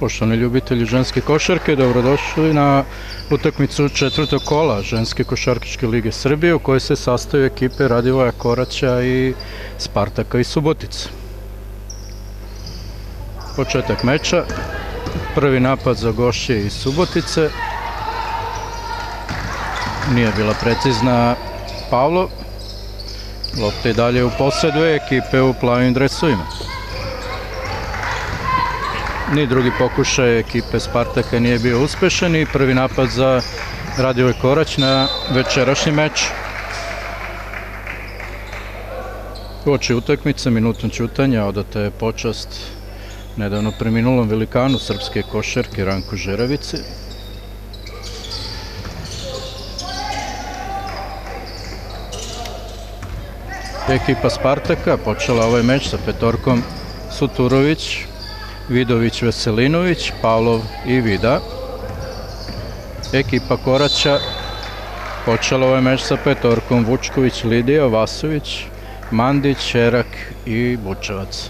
Poštovani ljubitelji ženske košarke, dobrodošli na utakmicu četvrtog kola ženske košarkaške lige Srbije u kojoj se sastaju ekipe Radivoja Koraća i Spartaka iz Subotice. Početak meča, prvi napad za gošće iz Subotice, nije bila precizna Pavlov, lopta i dalje u posedu ekipe u plavim dresovima. Ni drugi pokušaj ekipe Spartaka nije bio uspešan i prvi napad za Radivoj Korać na večerašnji meč. Uoči utakmice, minutom ćutanja odata je počast nedavno preminulom velikanu srpske košarke Ranku Žeravici. Ekipa Spartaka počela ovaj meč sa petorkom Suturović, Vidović, Veselinović, Pavlov i Vida. Ekipa Koraća počela ovaj meč sa petorkom Vučković, Lidija, Vasović, Mandić, Šerak i Bučevac.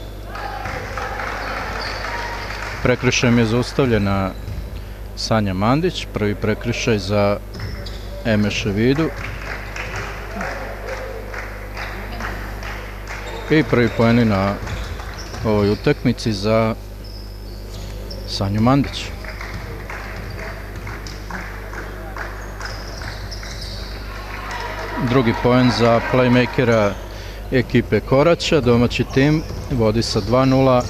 Prekršajem je zaustavljena Sanja Mandić, prvi prekršaj za Emeša Vidu. I prvi poeni na ovoj utakmici za Sanju Mandić. Drugi poen za playmakera ekipe Koraća. Domaći tim vodi sa 2:0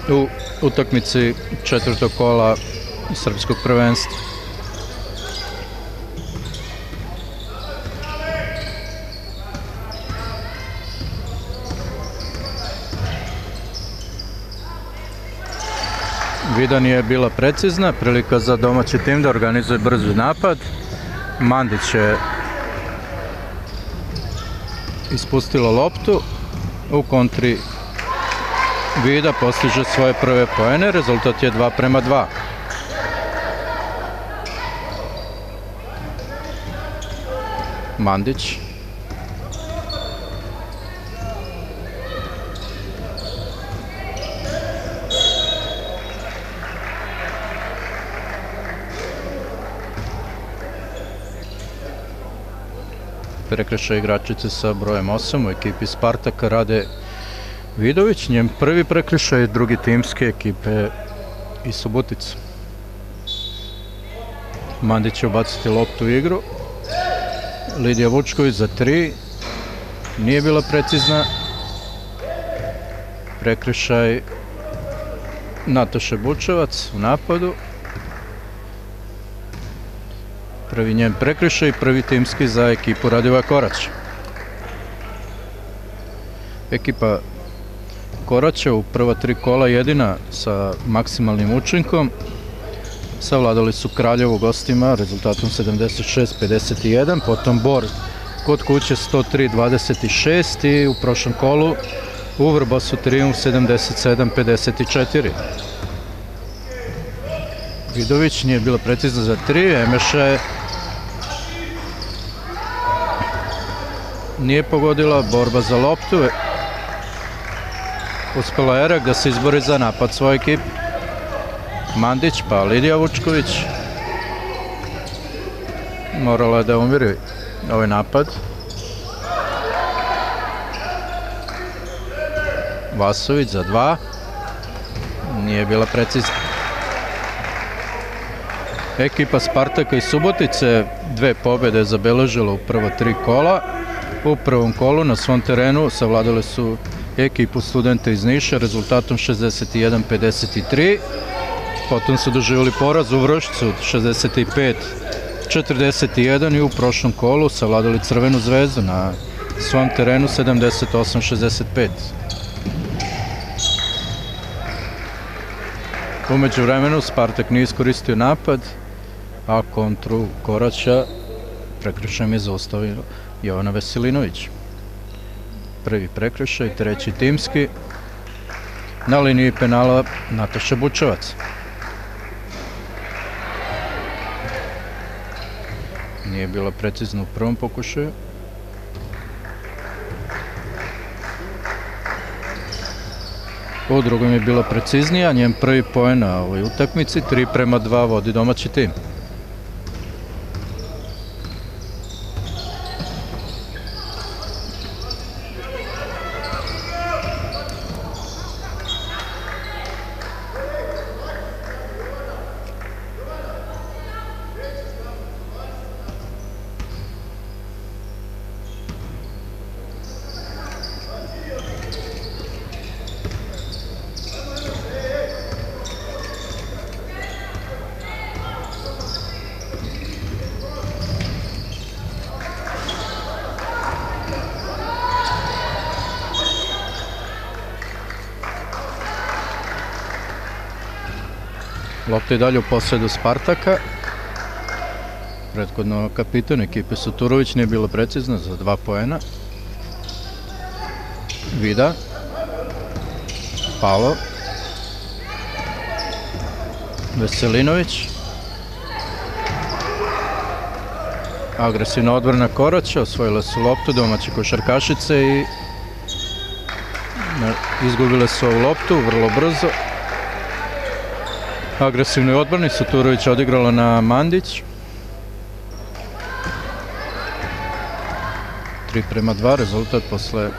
u utakmici četvrtog kola srpskog prvenstva. Vida nije bila precizna, prilika za domaći tim da organizuje brzi napad. Mandić je ispustila loptu, u kontri Vida postiže svoje prve poene, rezultat je 2:2. Mandić. Prekršaj igračice sa brojem 8 u ekipi Spartaka Rade Vidović, njen prvi prekršaj drugi timske ekipe iz Subotice. Mandić će ubaciti loptu u igru. Lidija Vučković za 3, nije bila precizna. Prekršaj Nataše Bučevac u napadu. Prvi njen prekršaj, prvi timski za ekipu Radivoja Koraća. Ekipa Koraća u prva 3 kola jedina sa maksimalnim učinkom. Savladali su Kraljevo gostima rezultatom 76-51, potom Bor kod kuće 103-26 i u prošlom kolu u Vrbasu trijumf 77-54. Vidović nije bila precizna za 3, Emeša nije pogodila, borba za loptu. Uspela Erak da se izbori za napad svoje ekipe. Mandić pa Lidija Vučković. Morala je da umiri ovaj napad. Vasović za 2. Nije bila precizna. Ekipa Spartaka iz Subotice 2 pobjede zabeležila u prva 3 kola. U prvom kolu na svom terenu savladali su ekipu Studenta iz Niša rezultatom 61-53. Potom su doživjeli poraz u Vršcu 65-41 i u prošlom kolu savladali Crvenu zvezdu na svom terenu 78-65. Umeđu vremenu Spartak nije iskoristio napad, a kontru Koraća prekršajem je zaustavio Jovana Veselinović. Prvi prekršaj, treći timski. Na liniji penala Nataša Bučevac. Nije bila precizna u prvom pokušaju. U drugom je bilo preciznija, njen prvi poen na ovoj utakmici, 3:2 vodi domaći tim. Lopta je dalje u posjedu Spartaka. Prethodno kapitan ekipe Suturović nije bilo precizno za 2 poena. Vida. Palo. Veselinović. Agresivna odbrana Koraća, osvojile su loptu domaće košarkašice i izgubile su ovu loptu vrlo brzo. Agresivnoj odbrani Suturović odigrala na Mandić. 3:2 rezultat posle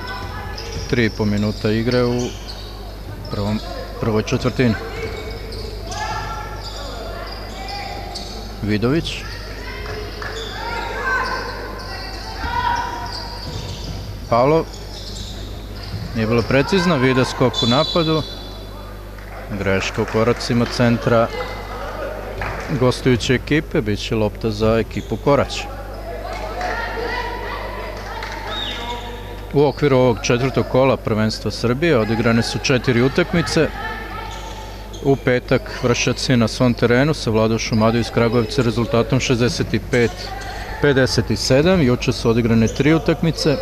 3,5 minuta igre u prvoj četvrtini. Vidović. Palo. Nije bilo precizno, Vida skok u napadu. Greška u koracima centra gostujuće ekipe, bit će lopta za ekipu Korać. U okviru ovog četvrtog kola prvenstva Srbije odigrane su 4 utakmice. U petak Vršaci na svom terenu savladao Šumadiju iz Kragujevca rezultatom 65-57. Juče su odigrane 3 utakmice.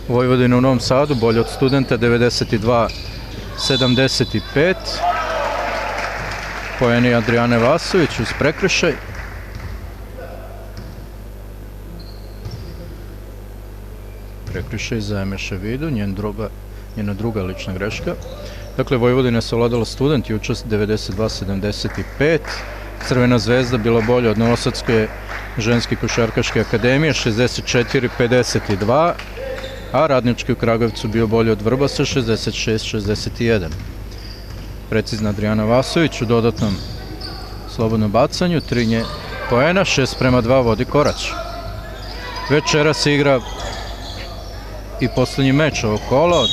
Vojvodina u Novom Sadu bolje od Studenta 92-75. Poeni Adrijane Vasović uz prekršaj. Prekršaj za Emeša Vidu, njena druga lična greška. Dakle, Vojvodina je savladala Student juče 92-75. Crvena zvezda bila bolja od Novosadske ženske košarkaške akademije 64-52. A Radnički u Kragujevcu bio bolji od Vrbasa 66-61. Precizna Adrijana Vasović u dodatnom slobodnom bacanju, 3 poena, 6:2 vodi Korać. Večera se igra i poslednji meč ovog kola od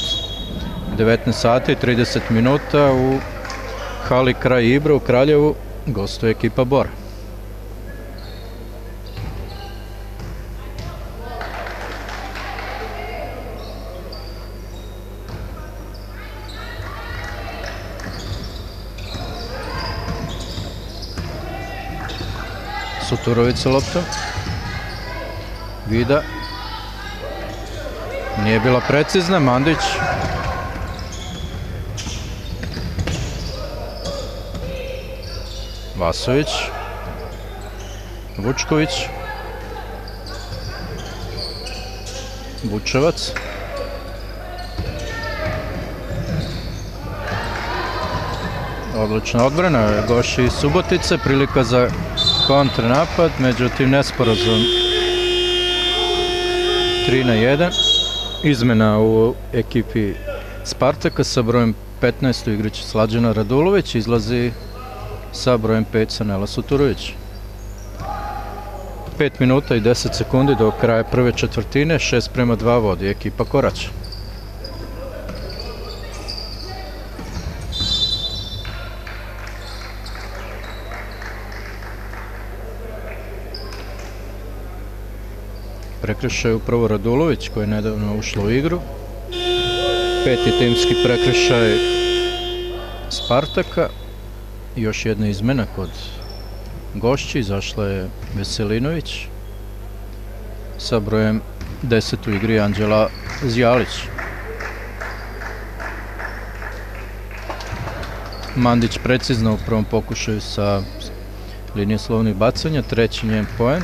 19 sati i 30 minuta u hali kraj Ibra u Kraljevu, gostuje ekipa Bora. Suturović sa loptom. Vida. Nije bila precizna. Mandić. Vasović. Vučković. Vučevac. Odlična odbrana Goši iz Subotice. Prilika za kontranapad, međutim nesporazum 3:1. Izmena u ekipi Spartaka sa brojem 15 u igrići Slađana Radulović, izlazi sa brojem 5 Sanela Suturović. 5 minuta i 10 sekundi do kraja prve četvrtine, 6:2 vodi ekipa Korać. Prekršaj upravo Radulović koji je nedavno ušlo u igru. 5. timski prekršaj Spartaka. Još jedna izmena kod gošći, izašla je Veselinović sa brojem 10 u igri Anđela Zjalić. Mandić precizno u prvom pokušaju sa linije slovnih bacanja, 3. njen poen.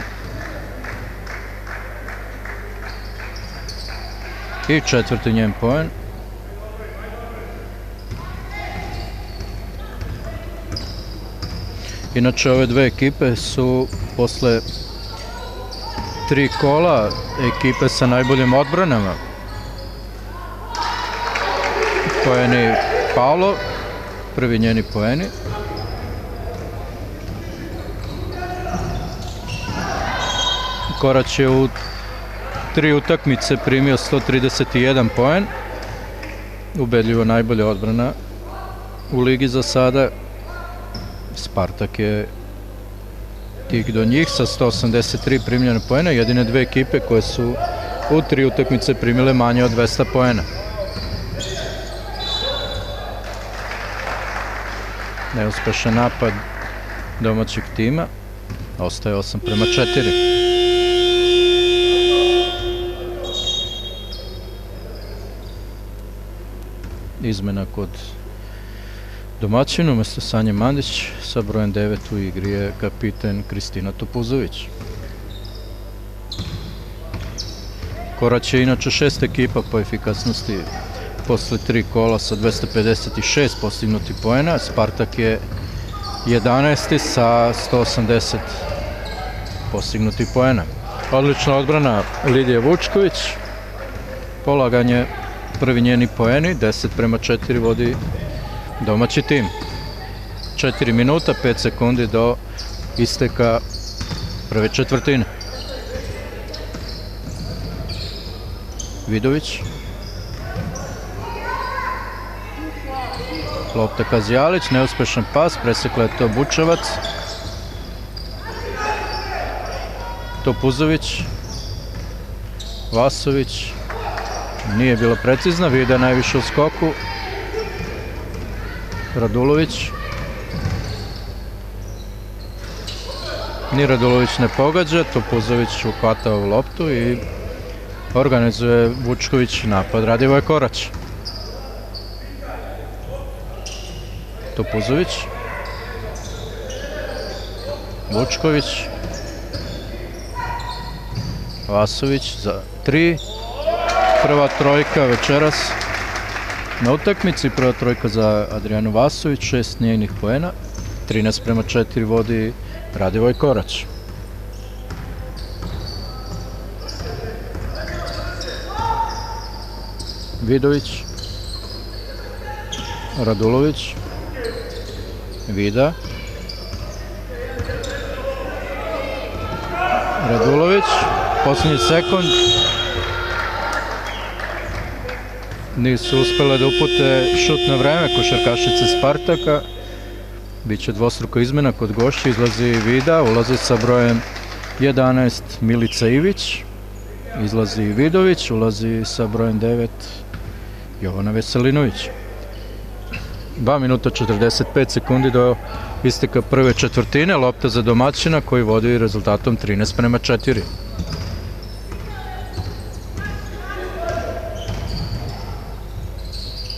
I 4. njen poen. Inače, ove dve ekipe su posle 3 kola ekipe sa najboljim odbranama. Poeni Paolo, prvi njeni poeni. Korać je u 3 utakmice primio 131 poen. Ubedljivo najbolja odbrana u ligi za sada. Spartak je tik do njih sa 183 primljene poena. Jedine dve ekipe koje su u 3 utakmice primile manje od 200 poena. Neuspešan napad domaćeg tima. Ostaje 8:4. Izmena kod domaćina, umesto Sanje Mandić sa brojem 9 u igri je kapiten Kristina Topuzović. Korać je inače 6. ekipa po efikasnosti posle 3 kola sa 256 postignutih poena. Spartak je 11. sa 180 postignutih poena. Odlična odbrana Lidije Vučković. Polaganje prvi njeni poeni, 10:4 vodi domaći tim. 4 minuta, 5 sekundi do isteka prve četvrtine. Vidović. Lopta Kazijalić, neuspešan pas, presekla je to Bučevac. Topuzović. Vasović. Nije bila precizna, Vida najviše u skoku. Radulović. Ni Radulović ne pogađa, Topuzović uhvata ovu loptu i organizuje Vučković napad. Radivoj Korać. Topuzović. Vučković. Vasović za 3. Prva trojka večeras na utakmici, prva trojka za Adrijanu Vasović, 6 njenih poena, 13:4 vodi Radivoj Korać. Vidović, Radulović, Vida, Radulović, posljednji sekund. Nisu uspjele da upute šut na vreme košarkašice Spartaka. Biće dvostruka izmena kod gošća, izlazi Vida, ulazi sa brojem 11 Milica Ivić, izlazi Vidović, ulazi sa brojem 9 Jovana Veselinović. 2 minuta 45 sekundi do isteka prve četvrtine, lopta za domaćina koji vodi rezultatom 13:4.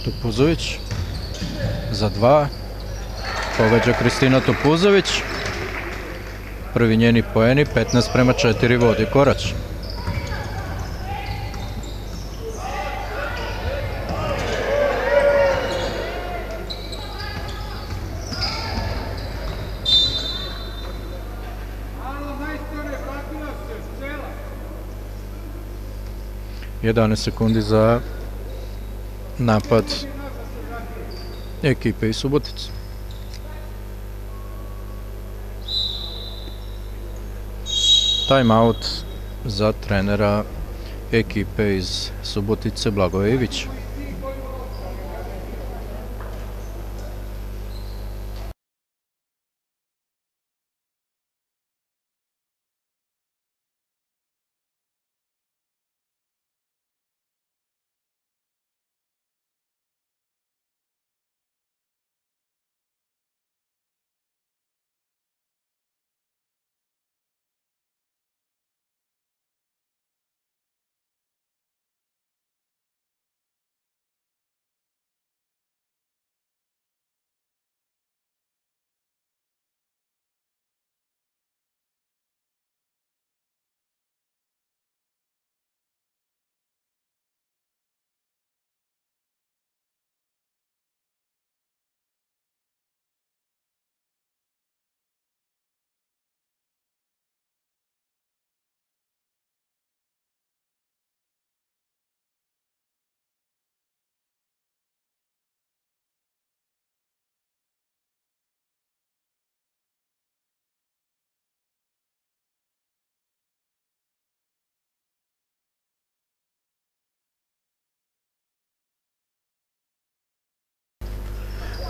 Topuzović za 2, pogađa Kristina Topuzović, prvi njeni poeni, 15:4 vodi Korać. Jedanaest sekundi za napad ekipe iz Subotice. Time out za trenera ekipe iz Subotice Blagoje Ivića.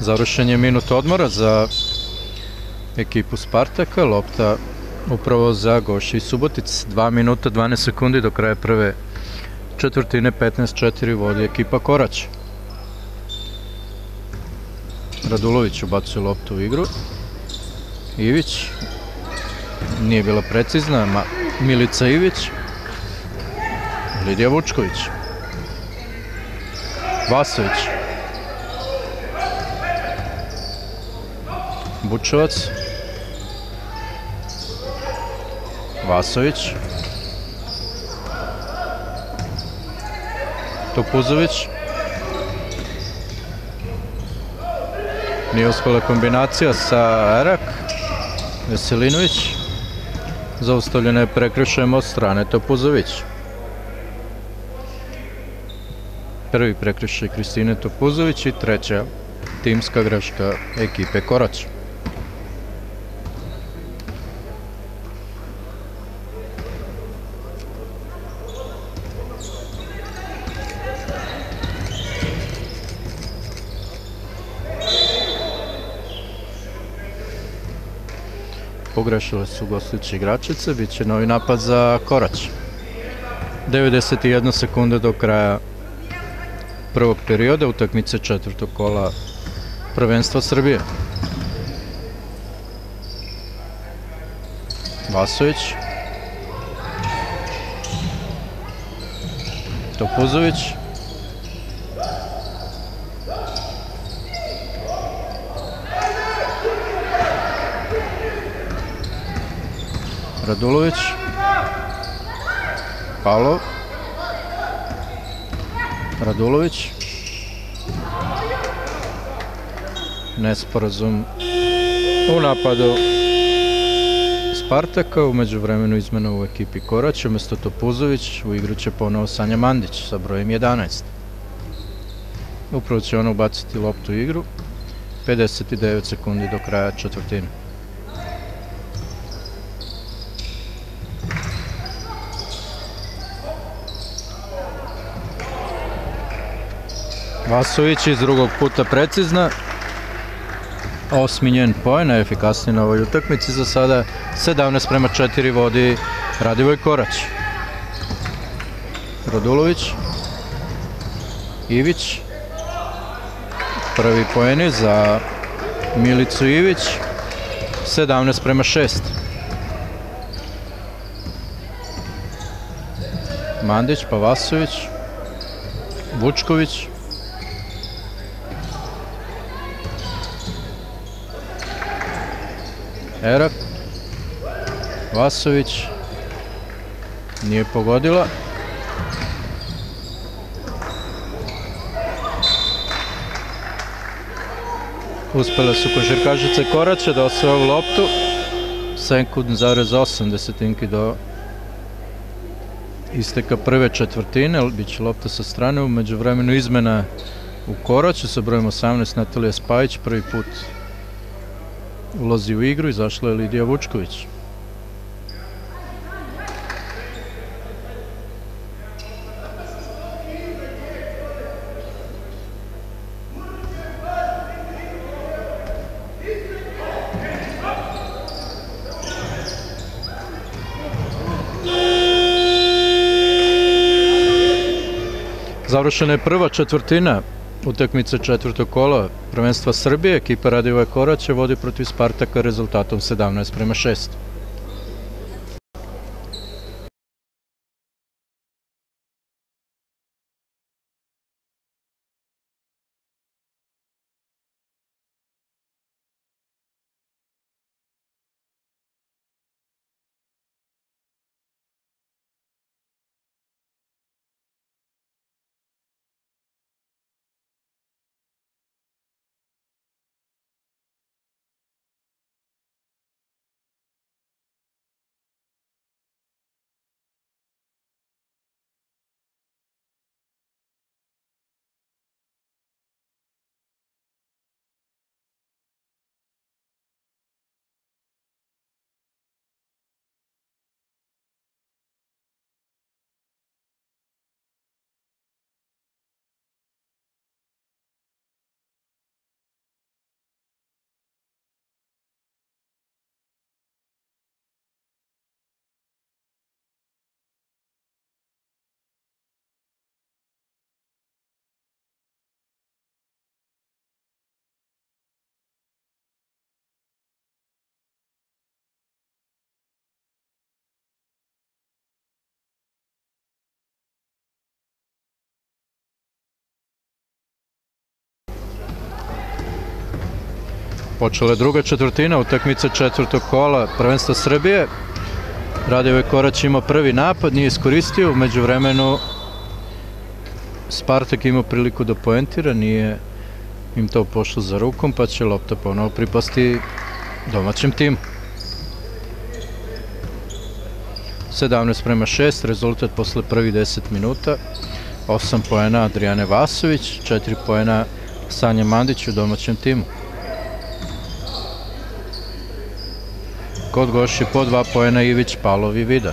Završen je minut odmora za ekipu Spartaka, lopta upravo za Goši i Subotic. 2 minuta 12 sekundi do kraja prve četvrtine, 15-4 vodi ekipa Korać. Radulović ubacuje loptu u igru. Ivić, nije bila precizna, Milica Ivić, Lidija Vučković, Vasović, Bučevac, Vasović, Topuzović, nije uspela kombinacija sa Erak, Veselinović, zaustavljena je prekršajem od strane Topuzović. Prvi prekršaj Kristine Topuzović i treća timska greška ekipe Korać. Pogrešile su gostujuće igračice, bit će novi napad za Korać. 91 sekunda do kraja prvog perioda utakmice četvrtog kola prvenstva Srbije. Vasović, Topuzović, Radulović, Pavlov, Radulović, nesporazum u napadu Spartaka, u međuvremenu izmena u ekipi Korać, umjesto Topuzović u igru će ponovo Sanja Mandić sa brojem 11. Upravo će on ubaciti loptu u igru, 59 sekundi do kraja četvrtine. Vasović iz drugog puta precizna. 8. njen poen, najefikasniji na ovoj utakmici za sada. 17:4 vodi Radivoj Korać. Radulović, Ivić, prvi poeni za Milicu Ivić. 17:6. Mandić pa Vasović, Vučković, Erak, Vasović, nije pogodila. Uspele su košarkašice Koraća da osvoje ovu loptu. 7,8 do isteka prve četvrtine, bit će lopta sa strane. U međuvremenu izmena u Koraću sa brojem 18 Natalija Spajić prvi put ulazi u igru, izašla je Lidija Vučković. Završena je prva četvrtina utakmice četvrtog kola prvenstva Srbije. Ekipa Radivoja Koraća vodi protiv Spartaka rezultatom 17:6. Počela je druga četvrtina utakmice četvrtog kola prvenstva Srbije. Radivoj Korać imao prvi napad, nije iskoristio, u međuvremenu Spartak imao priliku da poentira, nije im to pošlo za rukom, pa će lopta ponovo pripasti domaćem timu. 17:6, rezultat posle prvih 10 minuta. 8 poena Adrijane Vasović, 4 poena Sanje Mandić u domaćem timu. Kod gošće po 2 poena Ivić, Palov i Vida.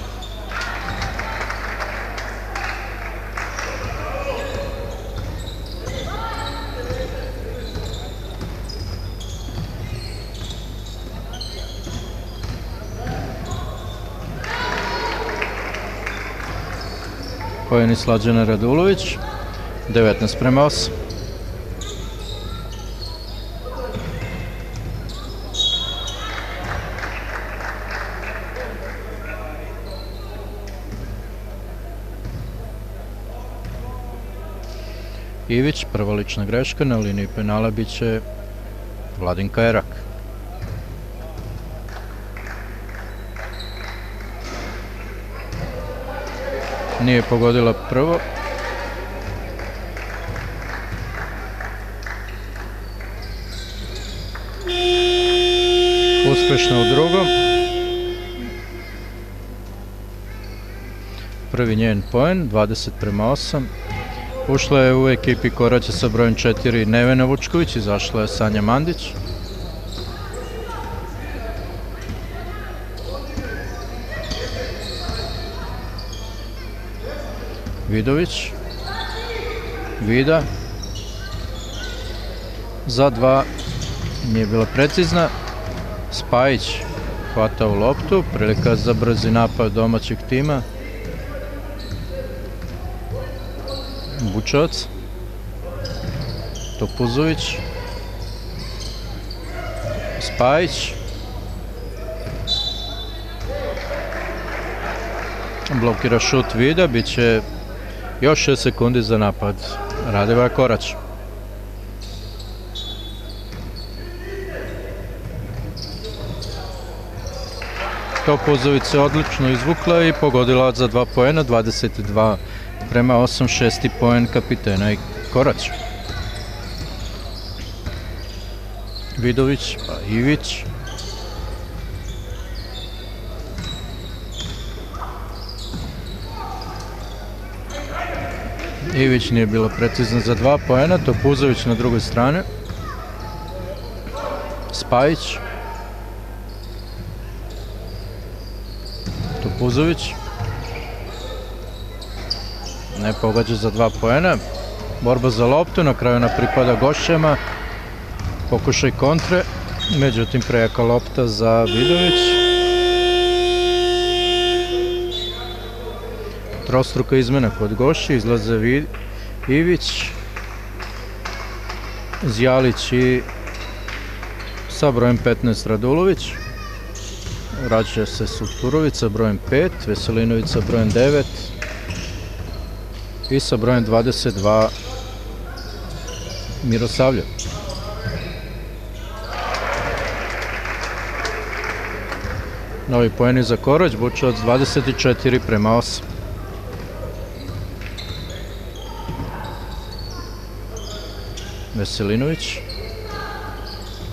Poeni Slađana Radulović, 19:8. Ivić, prva lična greška, na liniji penala biće Vladinka Erak. Nije pogodila prvo. Uspešno u drugom. Prvi njen poen, 20:8. Ušla je u ekipi Koraća sa brojem 4 Nevena Vučković, izašla je Sanja Mandić. Vidović, Vida, za 2, nije bila precizna. Spajić hvata u loptu, prilika za brzi napad domaćeg tima. Bučovac, Topuzović, Spajić, blokira šut Vida, bit će još 6 sekundi za napad Radivoja Korać. Topuzović se odlično izvukla i pogodila za 2 poena, 22:8, 6. poen kapitena i Korać. Vidović, pa Ivić. Ivić nije bila precizna za 2 poena, Topuzović na drugoj strane. Spajić. Topuzović. Ne pogađa za 2 poena. Borba za loptu, na kraju ona pripada gošćama. Pokušaj kontre, međutim prejaka lopta za Vidović. Trostruka izmena kod gošće, izlaze Ivić, Zjalić i sa brojem 15 Radulović. Vraća se Sutkurović sa brojem 5, Veselinović sa brojem 9 i sa brojem 22 Mirosavljev. Novi poeni za Korać, Bučovac 24:8. Veselinović,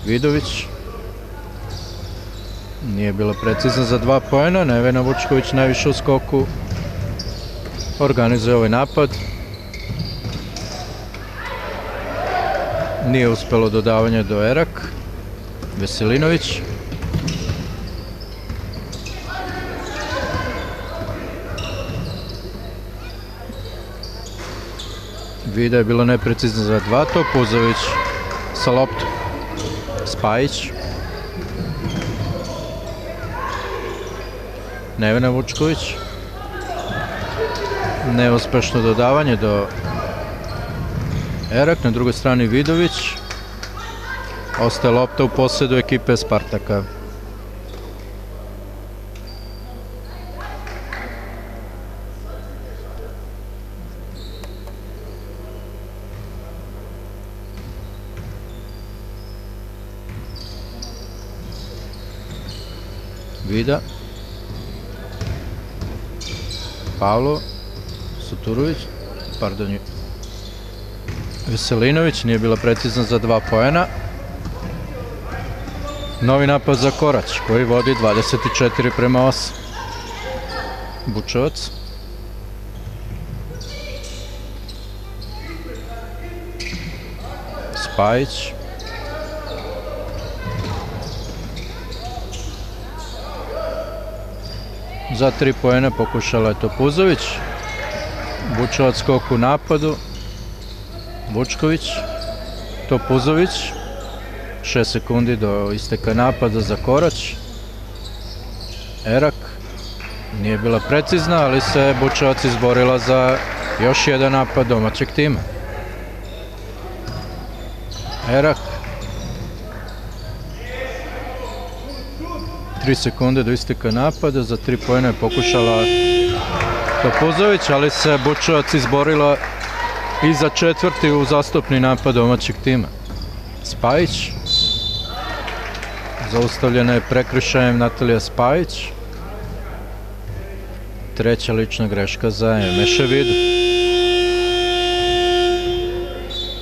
Vidović, nije bila precizna za 2 poena, Nevena Vučković najviše u skoku, organizuje ovaj napad. Nije uspelo dodavanje do Erak, Veselinović. Vida je bila neprecizna za 2, Topuzović sa loptom. Spajić. Nevena Vučković. Neuspešno dodavanje do Erak, na drugoj strani Vidović. Ostaje lopta u posedu ekipe Spartaka. Vida. Pavlo. Suturović. Pardon. Veselinović, nije bila precizna za 2 poena. Novi napad za Korać, koji vodi 24:8. Bučevac. Spajić. Za 3 poena pokušala je Topuzović. Bučevac skok u napadu. Vučković. Topuzović. 6 sekundi do isteka napada za Korać. Erak. Nije bila precizna, ali se Bučevac izborila za još jedan napad domaćeg tima. Erak. 3 sekunde do isteka napada, za 3 poena je pokušala Topuzović, ali se Bučevac izborila i za 4. uzastopni napad domaćeg tima. Spajić. Zaustavljena je prekršajem Natalija Spajić. 3. lična greška za Emeše Vidu.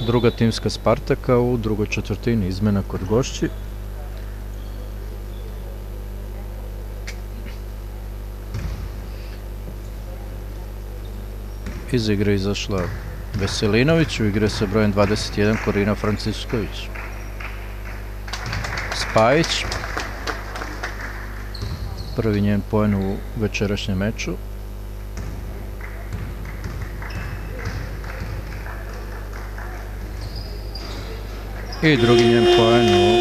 Druga timska Spartaka u drugoj četvrtini, izmena kod gošći. Iz igre izašla Veselinović, u igre sa brojem 21 Korina Francisković. Spajić. Prvi njen poen u večerašnjem meču. I drugi njen poen u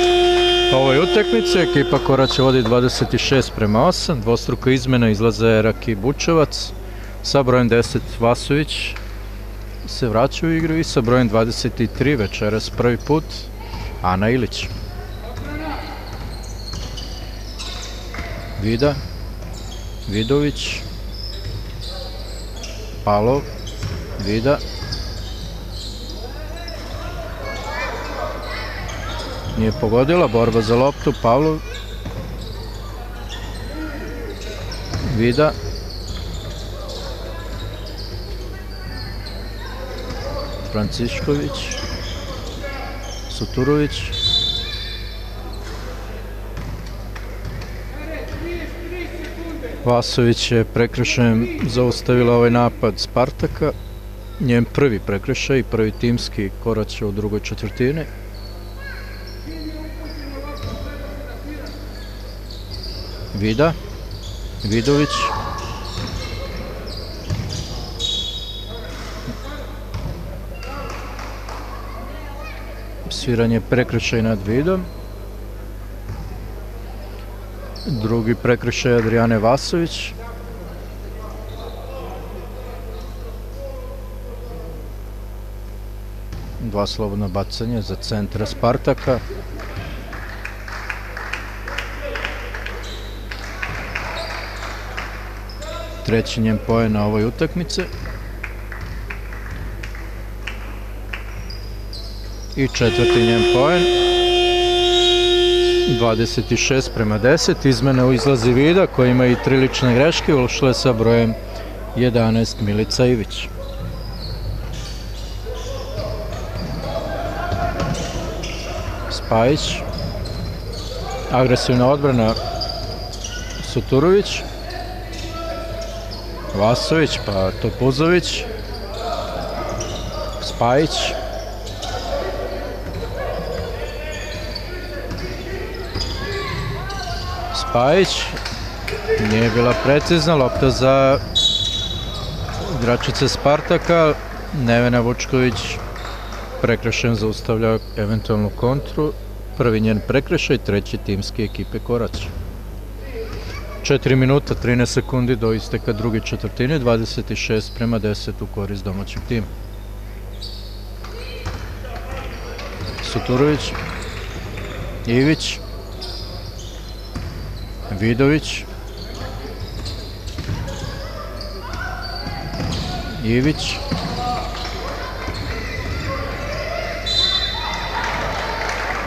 ovoj utakmici. Ekipa Koraća vodi 26:8. Dvostruka izmena, izlaze Erak i Bučevac. Sa brojem 10 Vasović se vraća u igru i sa brojem 23 večeras prvi put Ana Ilić. Vida. Vidović. Palov. Vida. Nije pogodila, borba za loptu, Pavlov. Vida. Francišković. Suturović. Vasović je prekršajem zaustavila ovaj napad Spartaka. Njen prvi prekršaj, prvi timski Koraća u drugoj četvrtini. Vida. Vidović. Sviranje prekršaj nad Vidom. Drugi prekršaj Adrijane Vasović. Dva slobodna bacanja za centra Spartaka. Treći njen poen na ovoj utakmici. I četvrti njen poen. 26:10. Izmena u izlazi Vida, koji ima i 3 lične greške, ušla je sa brojem 11 Milica Ivić. Spajić. Agresivna odbrana Suturović. Vasović, pa Topuzović. Spajić. Spajić. Nije bila precizna, lopta za igračice Spartaka. Nevena Vučković prekršajem zaustavlja eventualnu kontru. Prvi njen prekršaj, treći timski ekipe Korać. 4 minuta, 13 sekundi do isteka druge četvrtine, 26:10 u korist domaćeg tima. Suturović. Ivić. Vidović. Ivić.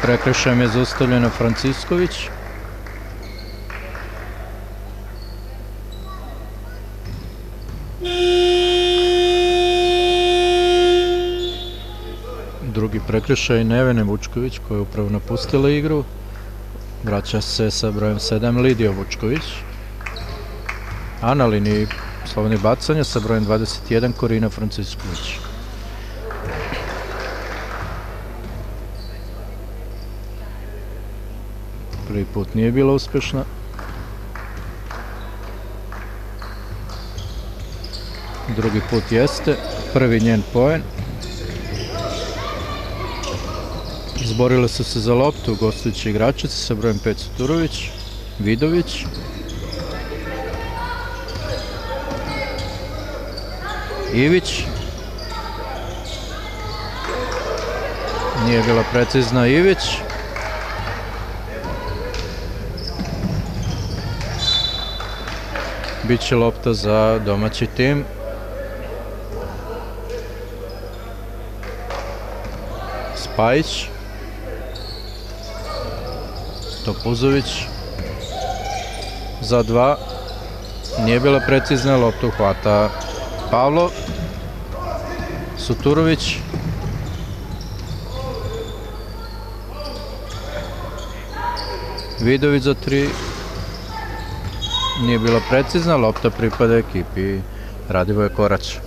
Prekršajem je zaustavljena Francisković. Drugi prekršaj Nevene Vučković koja je upravo napustila igru. Vraća se sa brojem 7 Lidija Vučković. A na liniji slobodnih bacanja sa brojem 21 Korina Francisković. Prvi put nije bila uspešna. Drugi put jeste. Prvi njen poen. Izborile su se za loptu gostujući igračice sa brojem 5 Suturović, Vidović. Ivić. Nije bila precizna Ivić. Biće lopta za domaći tim. Spajić. Topuzović. Za 2. Nije bila precizna, loptu hvata Pavlo. Suturović. Vidović za 3. Nije bila precizna, lopta pripada ekipi Radivoje Korać.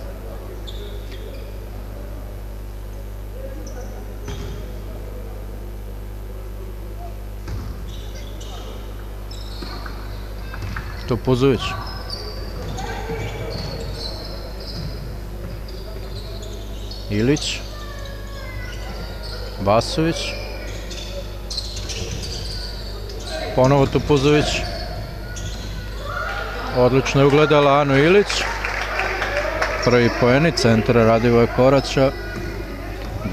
Topuzović. Ilić. Vasović. Ponovo Topuzović. Odlično je ugledala Anu Ilić. Prvi poeni centra Radivoje Koraća.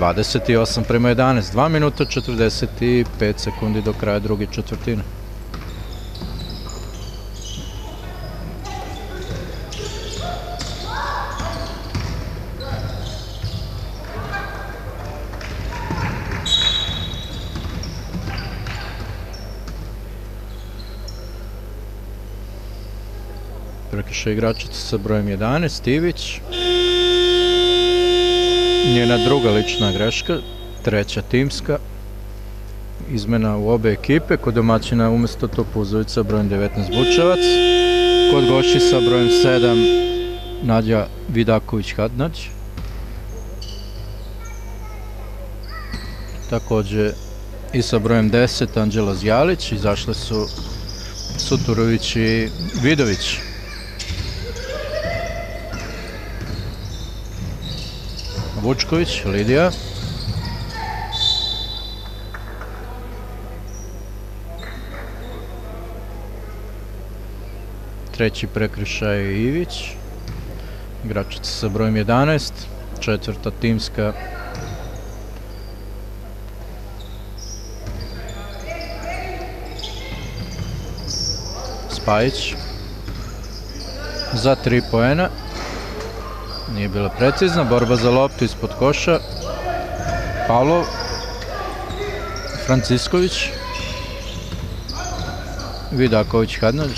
28:11. 2 minuta 45 sekundi do kraja druge četvrtine. Prekršaj igračica sa brojem 11, Ivić. Njena druga lična greška, treća timska. Izmena u obe ekipe, kod domaćina umesto Topuzović sa brojem 19 Bučevac. Kod gošći sa brojem 7 Nađa Vidaković-Hadnać. Takođe i sa brojem 10 Anđela Zjalić. Izašle su Suturović i Vidović. Vučković, Lidija. Treći prekršaj Ivić. Igračica sa brojem 11. Četvrta timska. Spajić. Za 3 poena. Nije bila precizna, borba za loptu ispod koša. Pavlov. Francisković. Vidaković-Hadnać.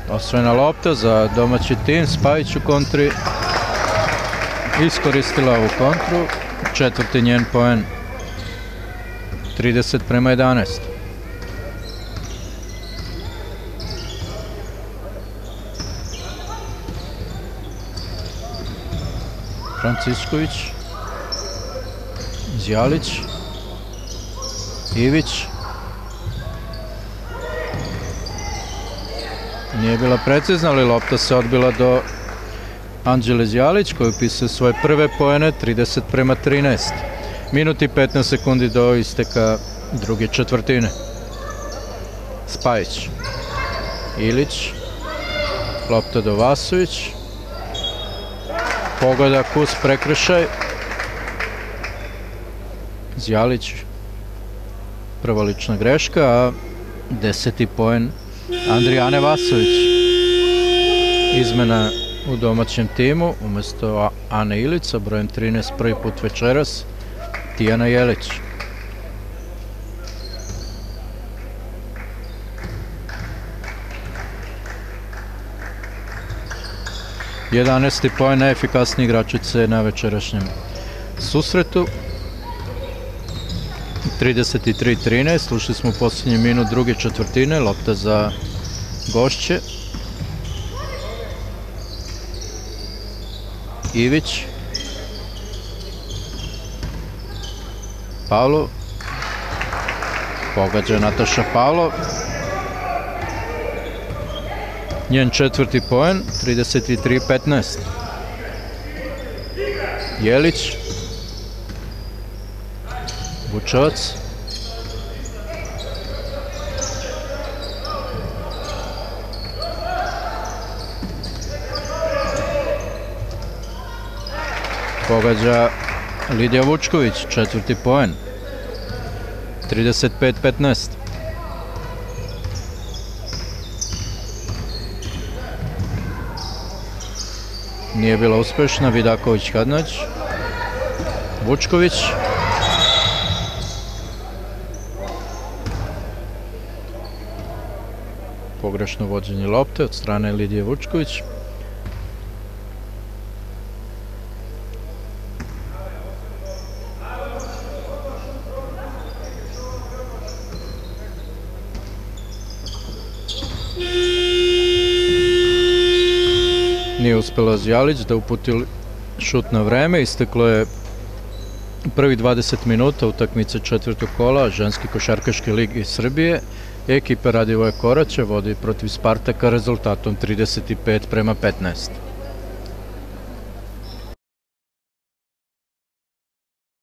Osvojena lopta za domaći tim, Spajić u kontri. Iskoristila ovu kontru. Četvrti njen poen. 30:11. Francisković. Zjalić. Ivić. Nije bila precizna, ali lopta se odbila do Anđele Zjalić, koja upisuje svoje prve poene, 30:13. Minut i 15 sekundi do isteka druge četvrtine. Spajić. Ilić. Lopta do Vasović. Pogodak uz prekršaj. Zjalić. Prva lična greška, a 10. poen Andrijane Vasović. Izmena u domaćem timu, umesto Ane Ilić sa brojem 13 prvi put večeras, Tijana Jelić. 11. poen najefikasnije igračice na večerašnjem susretu. 33-13, ušli smo u posljednji minut druge četvrtine, lopta za gošće. Ivić. Pavlov. Pogađa Nataša Pavlov. Njen četvrti poen, 33-15. Jelić. Vučevac. Pogađa Lidija Vučković, četvrti poen, 35-15. Nije bila uspešna, Vidaković-Hadnać. Vučković. Pogrešno vođenje lopte od strane Lidije Vučković. Nije uspela Zjalić da uputi šut na vreme. Isteklo je prvi 20 minuta utakmice četvrtog kola ženske košarkaške lige Srbije. Ekipa Radivoja Koraća vodi protiv Spartaka rezultatom 35-15.